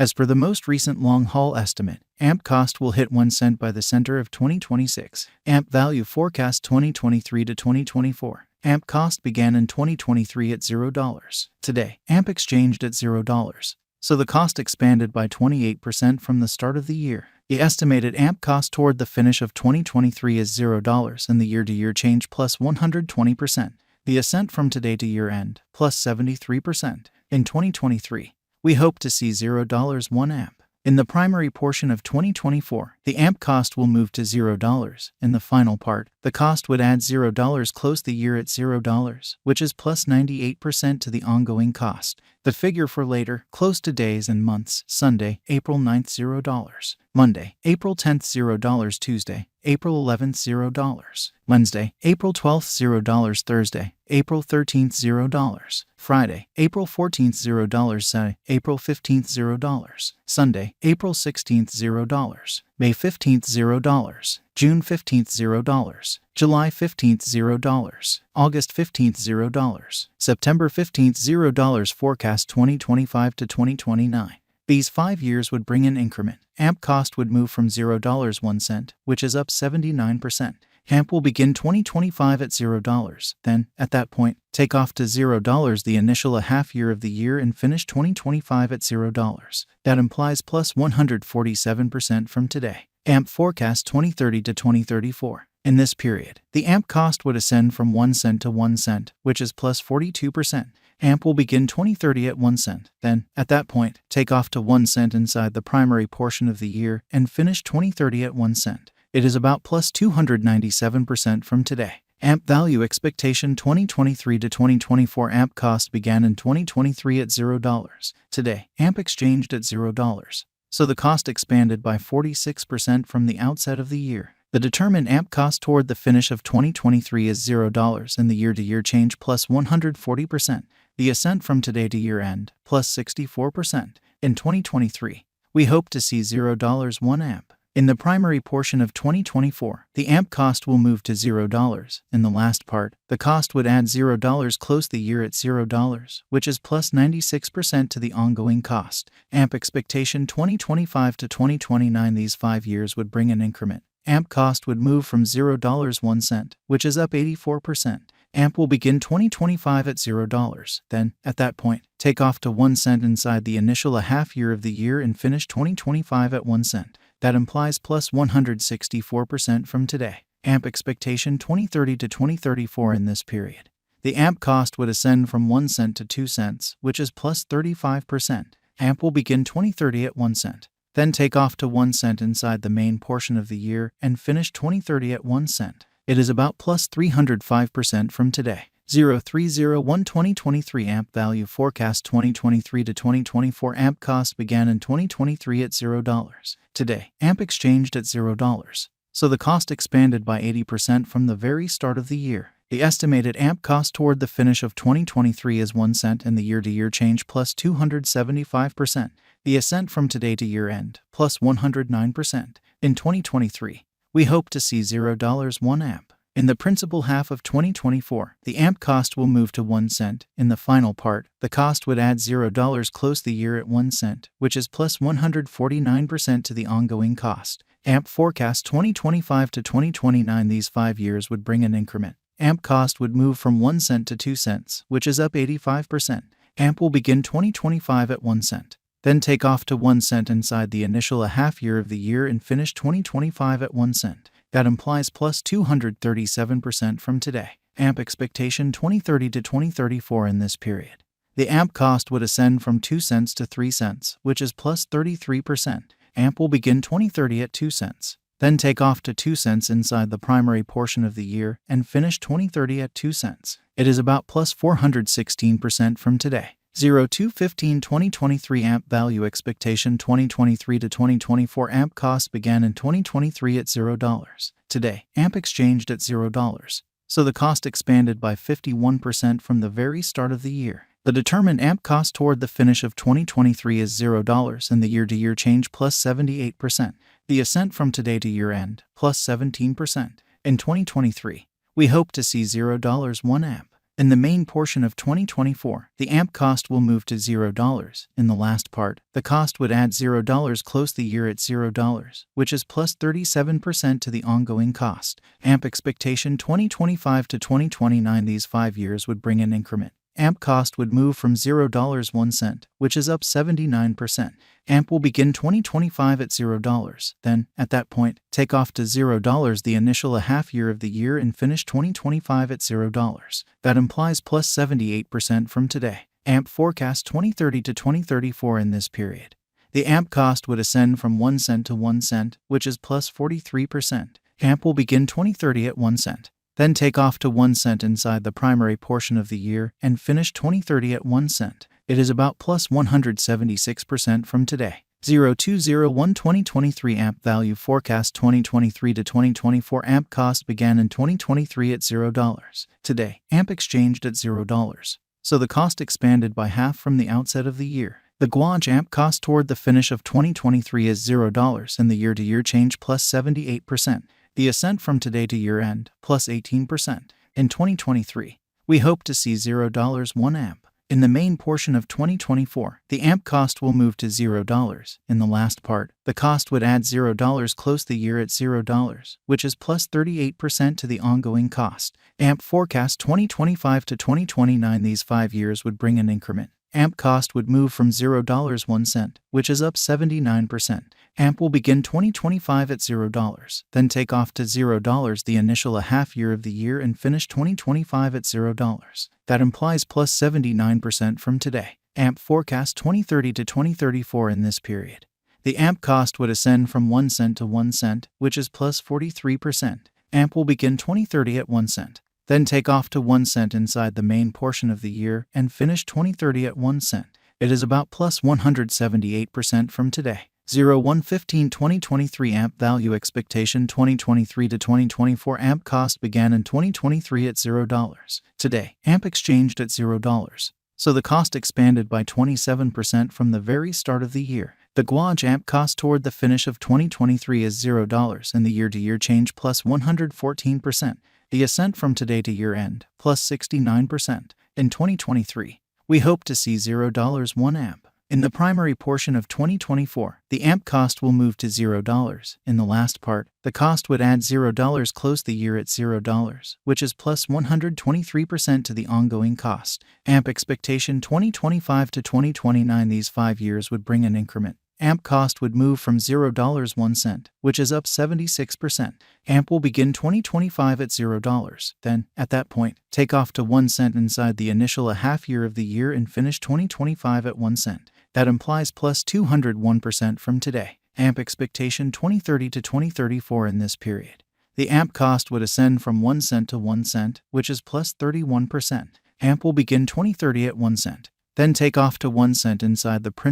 As per the most recent long-haul estimate, AMP cost will hit 1 cent by the center of 2026. AMP value forecast 2023 to 2024. AMP cost began in 2023 at $0. Today, AMP exchanged at $0. So the cost expanded by 28% from the start of the year. The estimated AMP cost toward the finish of 2023 is $0 and the year-to-year change plus 120%. The ascent from today to year-end plus 73%. In 2023, we hope to see $0 1 AMP. In the primary portion of 2024, the AMP cost will move to $0. In the final part, the cost would add $0, close the year at $0, which is plus 98% to the ongoing cost. The figure for later, close to days and months: Sunday, April 9th, $0. Monday, April 10th, $0. Tuesday, April 11th, $0. Wednesday, April 12th, $0. Thursday, April 13th, $0. Friday, April 14th, $0. Saturday, April 15th, $0. Sunday, April 16th, $0. May 15th, $0. June 15th, $0. July 15th, $0. August 15th, $0. September 15th, $0. Forecast 2025 to 2029. These 5 years would bring an increment. AMP cost would move from $0 1 cent, which is up 79%. AMP will begin 2025 at $0. Then, at that point, take off to $0 the initial half year of the year and finish 2025 at $0. That implies plus 147% from today. AMP forecast 2030 to 2034. In this period, the AMP cost would ascend from 1 cent to 1 cent, which is plus 42%. AMP will begin 2030 at 1 cent. Then, at that point, take off to 1 cent inside the primary portion of the year and finish 2030 at 1 cent. It is about plus 297% from today. AMP value expectation 2023 to 2024. AMP cost began in 2023 at $0. Today, AMP exchanged at $0. So the cost expanded by 46% from the outset of the year. The determined AMP cost toward the finish of 2023 is $0 and the year-to-year change plus 140%. The ascent from today to year-end plus 64%. In 2023, we hope to see $0 1 AMP. In the primary portion of 2024, the AMP cost will move to $0. In the last part, the cost would add $0, close the year at $0, which is plus 96% to the ongoing cost. AMP expectation 2025 to 2029. These 5 years would bring an increment. AMP cost would move from $0 1 cent, which is up 84%. AMP will begin 2025 at $0. Then, at that point, take off to 1 cent inside the initial half year of the year and finish 2025 at 1 cent. That implies plus 164% from today. AMP expectation 2030 to 2034. In this period, the AMP cost would ascend from 1 cent to 2 cents, which is plus 35%. AMP will begin 2030 at 1 cent. Then take off to 1 cent inside the main portion of the year and finish 2030 at 1 cent. It is about plus 305% from today. 0301 2023 AMP value forecast 2023 to 2024. AMP cost began in 2023 at $0. Today, AMP exchanged at $0. So the cost expanded by 80% from the very start of the year. The estimated AMP cost toward the finish of 2023 is 1 cent and the year-to-year change plus 275%. The ascent from today to year-end plus 109%. In 2023, we hope to see $0 1 AMP. In the principal half of 2024, the AMP cost will move to 1 cent. In the final part, the cost would add $0, close the year at 1 cent, which is plus 149% to the ongoing cost. AMP forecast 2025 to 2029. These 5 years would bring an increment. AMP cost would move from 1 cent to 2 cents, which is up 85%. AMP will begin 2025 at 1 cent. Then take off to 1 cent inside the initial half year of the year and finish 2025 at 1 cent. That implies plus 237% from today. AMP expectation 2030 to 2034. In this period, the AMP cost would ascend from 2 cents to 3 cents, which is plus 33%. AMP will begin 2030 at 2 cents. Then take off to 2 cents inside the primary portion of the year and finish 2030 at 2 cents. It is about plus 416% from today. 0215 2023 AMP value expectation 2023 to 2024. AMP cost began in 2023 at $0. Today, AMP exchanged at $0. So the cost expanded by 51% from the very start of the year. The determined AMP cost toward the finish of 2023 is $0 and the year-to-year change plus 78%. The ascent from today to year-end plus 17%. In 2023, we hope to see $0 1 AMP. In the main portion of 2024, the AMP cost will move to $0. In the last part, the cost would add $0, close the year at $0, which is plus 37% to the ongoing cost. AMP expectation 2025 to 2029, these 5 years would bring an increment. AMP cost would move from $0.01, which is up 79%. AMP will begin 2025 at $0. Then, at that point, take off to $0 the initial half year of the year and finish 2025 at $0. That implies plus 78% from today. AMP forecast 2030 to 2034 in this period. The AMP cost would ascend from 1 cent to 1 cent, which is plus 43%. AMP will begin 2030 at 1 cent. Then take off to 1 cent inside the primary portion of the year and finish 2030 at 1 cent. It is about plus 176% from today. 0201 2023 AMP value forecast 2023 to 2024 AMP cost began in 2023 at $0. Today, AMP exchanged at $0. So the cost expanded by half from the outset of the year. The Guaj AMP cost toward the finish of 2023 is $0 and the year-to-year change plus 78%. The ascent from today to year-end, plus 18%. In 2023, we hope to see $0 1 AMP. In the main portion of 2024, the AMP cost will move to $0. In the last part, the cost would add $0, close the year at $0, which is plus 38% to the ongoing cost. AMP forecast 2025 to 2029, these 5 years would bring an increment. AMP cost would move from $0 1 cent, which is up 79%. AMP will begin 2025 at $0, then take off to $0 the initial half year of the year and finish 2025 at $0. That implies plus 79% from today. AMP forecast 2030 to 2034 in this period. The AMP cost would ascend from 1 cent to 1 cent, which is plus 43%. AMP will begin 2030 at 1 cent. Then take off to 1 cent inside the main portion of the year and finish 2030 at 1 cent. It is about plus 178% from today. 0115 2023 AMP value expectation 2023 to 2024 AMP cost began in 2023 at $0. Today, AMP exchanged at $0. So the cost expanded by 27% from the very start of the year. The Guaj AMP cost toward the finish of 2023 is $0 and the year-to-year change plus 114%. The ascent from today to year-end, plus 69%. In 2023, we hope to see $0 1 AMP. In the primary portion of 2024, the AMP cost will move to $0. In the last part, the cost would add $0, close the year at $0, which is plus 123% to the ongoing cost. AMP expectation 2025 to 2029, these 5 years would bring an increment. AMP cost would move from $0 1 cent, which is up 76%. AMP will begin 2025 at $0. Then, at that point, take off to 1 cent inside the initial half year of the year and finish 2025 at 1 cent. That implies plus 201% from today. AMP expectation 2030 to 2034 in this period. The AMP cost would ascend from 1 cent to 1 cent, which is plus 31%. AMP will begin 2030 at 1 cent. Then take off to 1 cent inside the principal